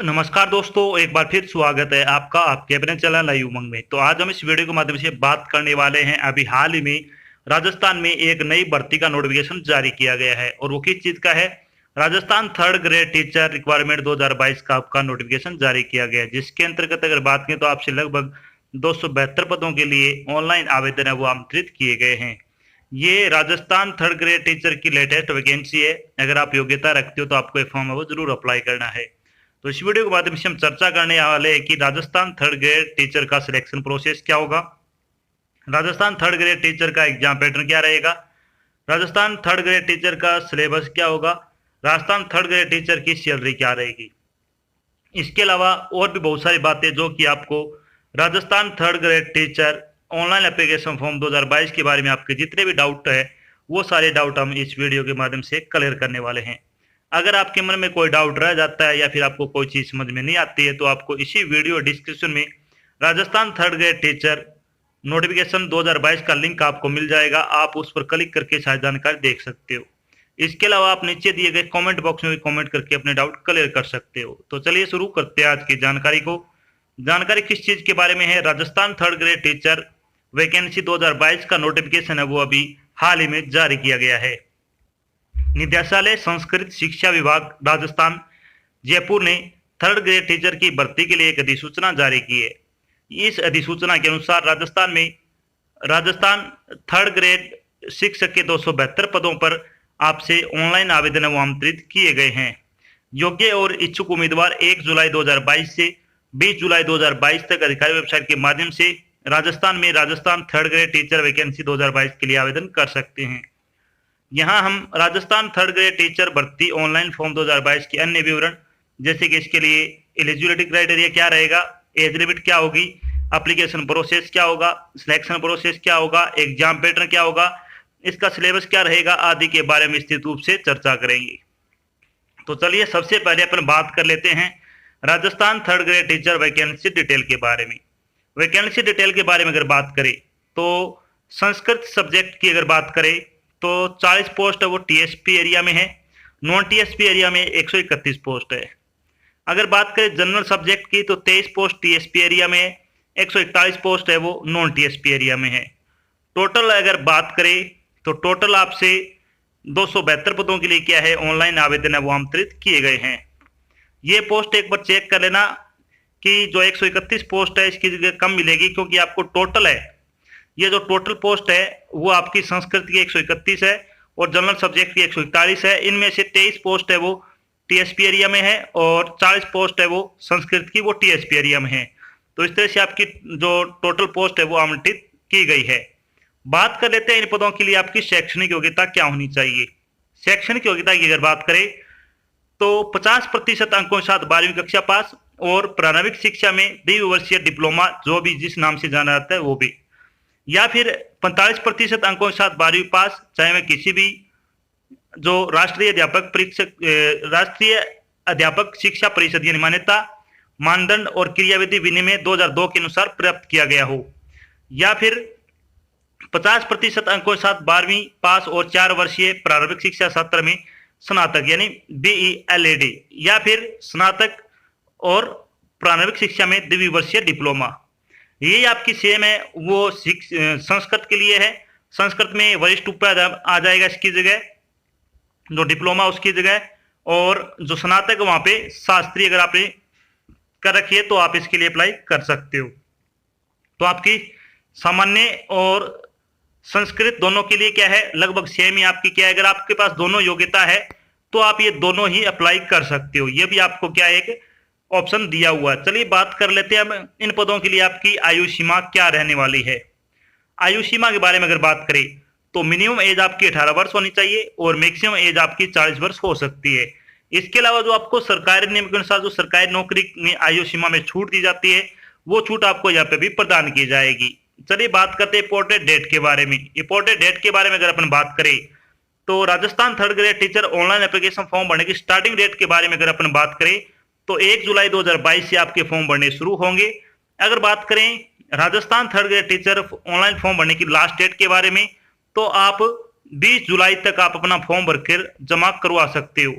नमस्कार दोस्तों, एक बार फिर स्वागत है आपका आपके अपने चैनल लाइव उमंग में। तो आज हम इस वीडियो के माध्यम से बात करने वाले हैं। अभी हाल ही में राजस्थान में एक नई भर्ती का नोटिफिकेशन जारी किया गया है और वो किस चीज़ का है। Rajasthan third grade teacher requirement 2022 का आपका नोटिफिकेशन जारी किया गया है, जिसके अंतर्गत अगर बात करें तो आपसे लगभग 272 पदों के लिए ऑनलाइन आवेदन है वो आमंत्रित किए गए हैं। ये राजस्थान थर्ड ग्रेड टीचर की लेटेस्ट वैकेंसी है। अगर आप योग्यता रखते हो तो आपको ये फॉर्म है वो जरूर अप्लाई करना है। तो इस वीडियो के माध्यम से हम चर्चा करने वाले हैं कि राजस्थान थर्ड ग्रेड टीचर का सिलेक्शन प्रोसेस क्या होगा, राजस्थान थर्ड ग्रेड टीचर का एग्जाम पैटर्न क्या रहेगा, राजस्थान थर्ड ग्रेड टीचर का सिलेबस क्या होगा, राजस्थान थर्ड ग्रेड टीचर की सैलरी क्या रहेगी। इसके अलावा और भी बहुत सारी बातें जो कि आपको Rajasthan third grade teacher online application form 2022 के बारे में आपके जितने भी डाउट है वो सारे डाउट हम इस वीडियो के माध्यम से क्लियर करने वाले हैं। अगर आपके मन में कोई डाउट रह जाता है या फिर आपको कोई चीज़ समझ में नहीं आती है तो आपको इसी वीडियो डिस्क्रिप्शन में Rajasthan third grade teacher notification 2022 का लिंक आपको मिल जाएगा। आप उस पर क्लिक करके सारी जानकारी देख सकते हो। इसके अलावा आप नीचे दिए गए कमेंट बॉक्स में भी कमेंट करके अपने डाउट क्लियर कर सकते हो। तो चलिए शुरू करते हैं आज की जानकारी को। जानकारी किस चीज़ के बारे में है, Rajasthan third grade teacher vacancy 2022 का नोटिफिकेशन है वो अभी हाल ही में जारी किया गया है। निदेशालय संस्कृत शिक्षा विभाग राजस्थान जयपुर ने थर्ड ग्रेड टीचर की भर्ती के लिए एक अधिसूचना जारी की है। इस अधिसूचना के अनुसार राजस्थान थर्ड ग्रेड शिक्षक के 272 पदों पर आपसे ऑनलाइन आवेदन आमंत्रित किए गए हैं। योग्य और इच्छुक उम्मीदवार 1 जुलाई 2022 से 20 जुलाई 2022 तक अधिकारी वेबसाइट के माध्यम से राजस्थान में Rajasthan third grade teacher vacancy 2022 के लिए आवेदन कर सकते हैं। यहाँ हम राजस्थान थर्ड ग्रेड टीचर भर्ती ऑनलाइन फॉर्म 2022 के अन्य विवरण, जैसे कि इसके लिए एलिजिबिलिटी क्राइटेरिया क्या रहेगा, एज लिमिट क्या होगी, एप्लीकेशन प्रोसेस क्या होगा, सिलेक्शन प्रोसेस क्या होगा, एग्जाम पैटर्न क्या होगा, इसका सिलेबस क्या रहेगा आदि के बारे में विस्तृत रूप से चर्चा करेंगे। तो चलिए सबसे पहले अपन बात कर लेते हैं Rajasthan third grade teacher vacancy detail के बारे में। वैकेंसी डिटेल के बारे में अगर बात करें तो संस्कृत सब्जेक्ट की अगर बात करें तो 40 पोस्ट है वो टीएसपी एरिया में है, नॉन टीएसपी एरिया में 131 पोस्ट है। अगर बात करें जनरल सब्जेक्ट की तो 23 पोस्ट टीएसपी एरिया में है, 141 पोस्ट है वो नॉन टीएसपी एरिया में है। टोटल अगर बात करें तो टोटल आपसे 272 पदों के लिए क्या है ऑनलाइन आवेदन है वो आमंत्रित किए गए हैं। ये पोस्ट एक बार चेक कर लेना कि जो 131 पोस्ट है इसकी जगह कम मिलेगी, क्योंकि आपको टोटल है ये जो टोटल पोस्ट है वो आपकी संस्कृत की 131 है और जनरल सब्जेक्ट की 141 है। इनमें से 23 पोस्ट है वो टीएसपी एरिया में है और 40 पोस्ट है वो संस्कृत की वो टीएसपी एरिया में है। तो इस तरह से आपकी जो टोटल पोस्ट है वो आवंटित की गई है। बात कर लेते हैं इन पदों के लिए आपकी शैक्षणिक योग्यता क्या होनी चाहिए। शैक्षणिक योग्यता की अगर बात करें तो 50% अंकों के साथ 12वीं कक्षा पास और प्रारंभिक शिक्षा में द्विवर्षीय डिप्लोमा जो भी जिस नाम से जाना जाता है वो भी, या फिर 45% अंकों के साथ 12वीं पास, चाहे वह किसी भी जो राष्ट्रीय अध्यापक शिक्षा परिषद यानी मान्यता मानदंड और क्रियाविधि विनिमय 2002 के अनुसार प्राप्त किया गया हो, या फिर 50% अंकों के साथ 12वीं पास और 4 वर्षीय प्रारंभिक शिक्षा सत्र में स्नातक यानी BELAD, या फिर स्नातक और प्रारंभिक शिक्षा में द्विवर्षीय डिप्लोमा। ये आपकी सेम है वो संस्कृत के लिए है। संस्कृत में वरिष्ठ उपाधि आ जाएगा इसकी जगह, जो डिप्लोमा उसकी जगह, और जो स्नातक वहाँ पे शास्त्री अगर आपने कर रखी है तो आप इसके लिए अप्लाई कर सकते हो। तो आपकी सामान्य और संस्कृत दोनों के लिए क्या है लगभग सेम ही आपकी क्या है। अगर आपके पास दोनों योग्यता है तो आप ये दोनों ही अप्लाई कर सकते हो। ये भी आपको क्या एक ऑप्शन दिया हुआ है। चलिए बात कर लेते हैं हम इन पदों के लिए आपकी आयु सीमा क्या रहने वाली है। आयु सीमा के बारे में अगर बात करें तो मिनिमम एज आपकी 18 वर्ष होनी चाहिए और मैक्सिमम एज आपकी 40 वर्ष हो सकती है। इसके अलावा जो आपको सरकारी नियम के अनुसार जो सरकारी नौकरी में आयु सीमा में छूट दी जाती है वो छूट आपको यहाँ पे भी प्रदान की जाएगी। चलिए बात करते हैं इंपोर्टेड डेट के बारे में। इंपोर्टेड डेट के बारे में अगर अपन बात करें तो Rajasthan third grade teacher online application form भरने की स्टार्टिंग डेट के बारे में अगर अपन बात करें तो 1 जुलाई 2022 से आपके फॉर्म भरने शुरू होंगे। अगर बात करें Rajasthan third grade teacher online form भरने की लास्ट डेट के बारे में तो आप 20 जुलाई तक आप अपना फॉर्म भरकर जमा करवा सकते हो।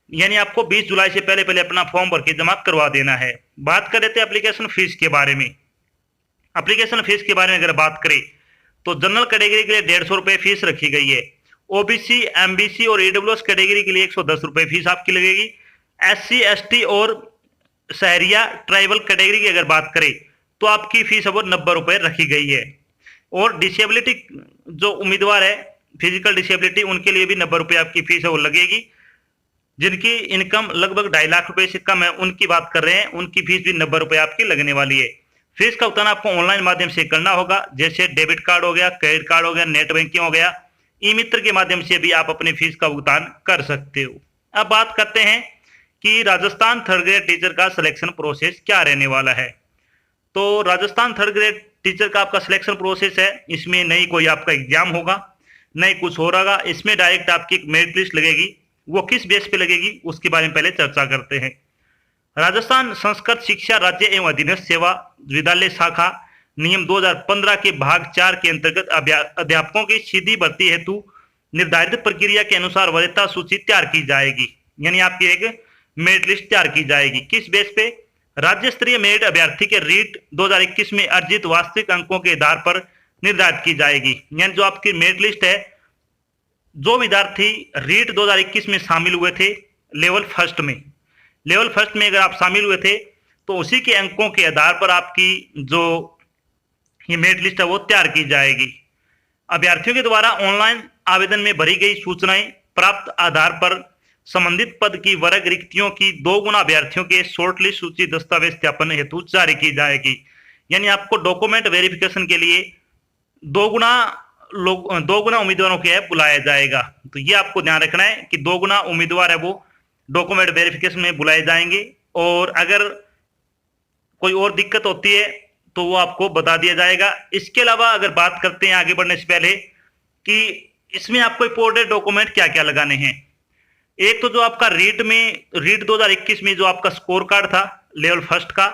यानी आपको 20 जुलाई से पहले पहले अपना फॉर्म भर के जमा करवा देना है। बात कर लेते हैं एप्लीकेशन फीस के बारे में। एप्लीकेशन फीस के बारे में अगर बात करें तो जनरल कैटेगरी के लिए 150 रुपये फीस रखी गई है। ओबीसी, एमबीसी और ईडब्ल्यूएस कैटेगरी के लिए 110 रुपये फीस आपकी लगेगी। एससी, एसटी और शहरिया ट्राइबल कैटेगरी की अगर बात करें तो आपकी फीस अब 90 रुपये रखी गई है। और डिसेबिलिटी जो उम्मीदवार है फिजिकल डिसेबिलिटी, उनके लिए भी 90 रुपये आपकी फीस है वो लगेगी। जिनकी इनकम लगभग 2.5 लाख रुपए से कम है उनकी बात कर रहे हैं, उनकी फीस भी 90 रुपये आपकी लगने वाली है। फीस का भुगतान आपको ऑनलाइन माध्यम से करना होगा, जैसे डेबिट कार्ड हो गया, क्रेडिट कार्ड हो गया, नेट बैंकिंग हो गया, ई मित्र के माध्यम से भी आप अपनी फीस का भुगतान कर सकते हो। अब बात करते हैं कि राजस्थान थर्ड ग्रेड टीचर का सिलेक्शन प्रोसेस क्या रहने वाला है। तो राजस्थान थर्ड ग्रेड टीचर का आपका सिलेक्शन प्रोसेस है, इसमें नहीं कोई आपका एग्जाम होगा, नहीं कुछ हो रहा, इसमें डायरेक्ट आपकी एक मेरिट लिस्ट लगेगी। वो किस बेस पे लगेगी उसके बारे में पहले चर्चा करते हैं। राजस्थान संस्कृत शिक्षा राज्य एवं अधीनस्थ सेवा विद्यालय शाखा नियम 2015 के भाग 4 के अंतर्गत अध्यापकों की सीधी भर्ती हेतु निर्धारित प्रक्रिया के अनुसार वरीयता सूची तैयार की जाएगी। यानी आपकी एक मेरिट लिस्ट तैयार की जाएगी। किस बेस पे? राज्य स्तरीय मेरिट अभ्यर्थी के रीट 2021 में अर्जित वास्तविक अंकों के आधार पर निर्धारित की जाएगी। यानी जो आपकी मेरिट लिस्ट है, जो विद्यार्थी रीट 2021 में शामिल हुए थे लेवल फर्स्ट में अगर आप शामिल हुए थे तो उसी के अंकों के आधार पर आपकी जो ये मेरिट लिस्ट है वो तैयार की जाएगी। अभ्यर्थियों के द्वारा ऑनलाइन आवेदन में भरी गई सूचनाएं प्राप्त आधार पर संबंधित पद की वर्ग रिक्तियों की 2 गुना अभ्यर्थियों के शॉर्टलिस्ट सूची दस्तावेज सत्यापन हेतु जारी की जाएगी। यानी आपको डॉक्यूमेंट वेरिफिकेशन के लिए 2 गुना उम्मीदवारों के बुलाया जाएगा। तो ये आपको ध्यान रखना है कि 2 गुना उम्मीदवार है वो डॉक्यूमेंट वेरिफिकेशन में बुलाए जाएंगे। और अगर कोई और दिक्कत होती है तो वो आपको बता दिया जाएगा। इसके अलावा अगर बात करते हैं आगे बढ़ने से पहले कि इसमें आपको इंपोर्टेंट डॉक्यूमेंट क्या क्या लगाने हैं। एक तो जो आपका रीट 2021 में जो आपका स्कोर कार्ड था लेवल फर्स्ट का,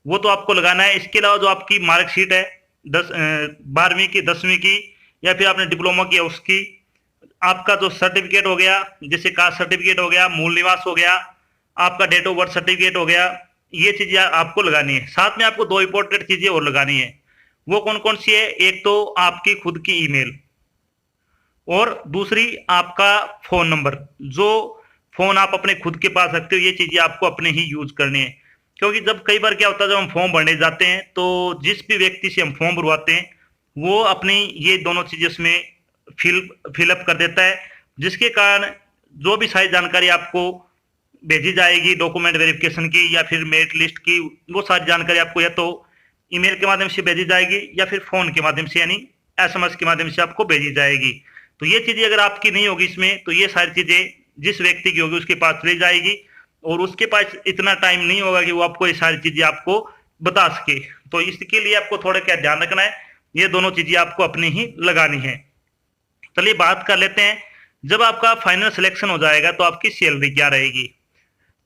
वो तो आपको लगाना है। इसके अलावा जो आपकी मार्कशीट है 12वीं की, 10वीं की, या फिर आपने डिप्लोमा किया उसकी, आपका जो सर्टिफिकेट हो गया, जैसे कास्ट सर्टिफिकेट हो गया, मूल निवास हो गया, आपका डेट ऑफ बर्थ सर्टिफिकेट हो गया, ये चीजें आपको लगानी है। साथ में आपको 2 इंपॉर्टेंट चीजें और लगानी है। वो कौन कौन सी है? एक तो आपकी खुद की ईमेल और दूसरी आपका फोन नंबर। जो फोन आप अपने खुद के पास रखते हो, ये चीजें आपको अपने ही यूज करनी है। क्योंकि जब कई बार क्या होता है, जब हम फॉर्म भरने जाते हैं तो जिस भी व्यक्ति से हम फॉर्म भरवाते हैं वो अपनी ये दोनों चीजें उसमें फिलअप कर देता है, जिसके कारण जो भी सारी जानकारी आपको भेजी जाएगी डॉक्यूमेंट वेरिफिकेशन की या फिर मेरिट लिस्ट की, वो सारी जानकारी आपको या तो ईमेल के माध्यम से भेजी जाएगी या फिर फोन के माध्यम से यानी एसएमएस के माध्यम से आपको भेजी जाएगी। तो ये चीजें अगर आपकी नहीं होगी इसमें, तो ये सारी चीजें जिस व्यक्ति की होगी उसके पास चली जाएगी और उसके पास इतना टाइम नहीं होगा कि वो आपको ये सारी चीजें आपको बता सके। तो इसके लिए आपको थोड़ा क्या ध्यान रखना है, ये दोनों चीजें आपको अपनी ही लगानी है। चलिए बात कर लेते हैं, जब आपका फाइनल सिलेक्शन हो जाएगा तो आपकी सैलरी क्या रहेगी।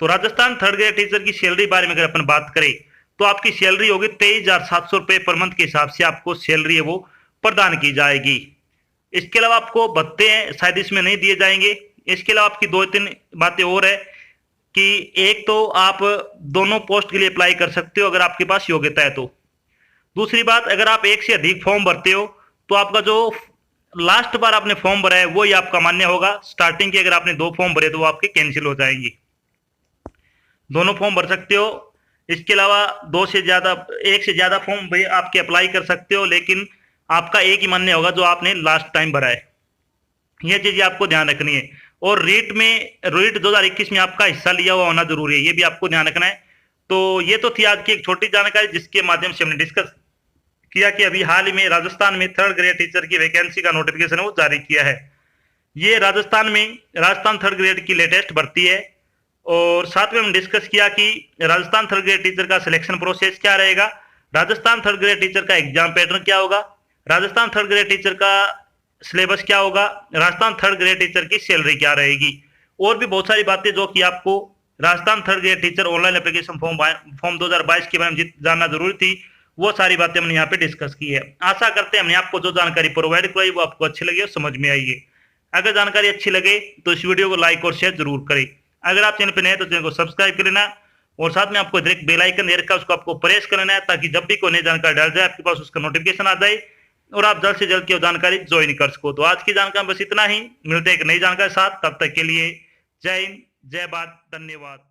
तो राजस्थान थर्ड ग्रेड टीचर की सैलरी बारे में अगर अपन बात करें तो आपकी सैलरी होगी 23,700 रुपये पर मंथ के हिसाब से आपको सैलरी है वो प्रदान की जाएगी। इसके अलावा आपको भत्ते हैं शायद इसमें नहीं दिए जाएंगे। इसके अलावा आपकी 2-3 बातें और है कि एक तो आप दोनों पोस्ट के लिए अप्लाई कर सकते हो अगर आपके पास योग्यता है तो। दूसरी बात, अगर आप एक से अधिक फॉर्म भरते हो तो आपका जो लास्ट बार आपने फॉर्म भरा है वो ही आपका मान्य होगा। स्टार्टिंग के अगर आपने 2 फॉर्म भरे तो वो आपके कैंसिल हो जाएंगे। दोनों फॉर्म भर सकते हो। इसके अलावा 1 से ज्यादा फॉर्म भाई आपके अप्लाई कर सकते हो, लेकिन आपका एक ही मान्य होगा जो आपने लास्ट टाइम भरा है। यह चीजें आपको ध्यान रखनी है। और रीट 2021 में आपका हिस्सा लिया हुआ होना जरूरी है, ये भी आपको ध्यान रखना है। तो ये तो थी आज की एक छोटी जानकारी जिसके माध्यम से हमने डिस्कस किया कि अभी हाल ही में राजस्थान में थर्ड ग्रेड टीचर की वैकेंसी का नोटिफिकेशन वो जारी किया है। ये राजस्थान थर्ड ग्रेड की लेटेस्ट भर्ती है। और साथ में हम डिस्कस किया कि राजस्थान थर्ड ग्रेड टीचर का सिलेक्शन प्रोसेस क्या रहेगा, राजस्थान थर्ड ग्रेड टीचर का एग्जाम पैटर्न क्या होगा, राजस्थान थर्ड ग्रेड टीचर का सिलेबस क्या होगा, राजस्थान थर्ड ग्रेड टीचर की सैलरी क्या रहेगी, और भी बहुत सारी बातें जो कि आपको Rajasthan third grade teacher online application form 2022 के बारे में जानना जरूरी थी, वो सारी बातें हमने यहाँ पे डिस्कस की है। आशा करते हैं हमने आपको जो जानकारी प्रोवाइड कराई वो आपको अच्छी लगी और समझ में आई है। अगर जानकारी अच्छी लगे तो इस वीडियो को लाइक और शेयर जरूर करें। अगर आप चैनल पर नए हैं तो चैनल को सब्सक्राइब कर लेना और साथ में आपको डायरेक्ट बेल आइकन दे रखा है, उसको आपको प्रेस कर लेना है ताकि जब भी कोई नई जानकारी डाल जाए आपके पास उसका नोटिफिकेशन आ जाए और आप जल्द से जल्द की जानकारी ज्वाइन कर सको। तो आज की जानकारी बस इतना ही, मिलते हैं एक नई जानकारी के साथ, तब तक के लिए जय हिंद, जय भारत, धन्यवाद।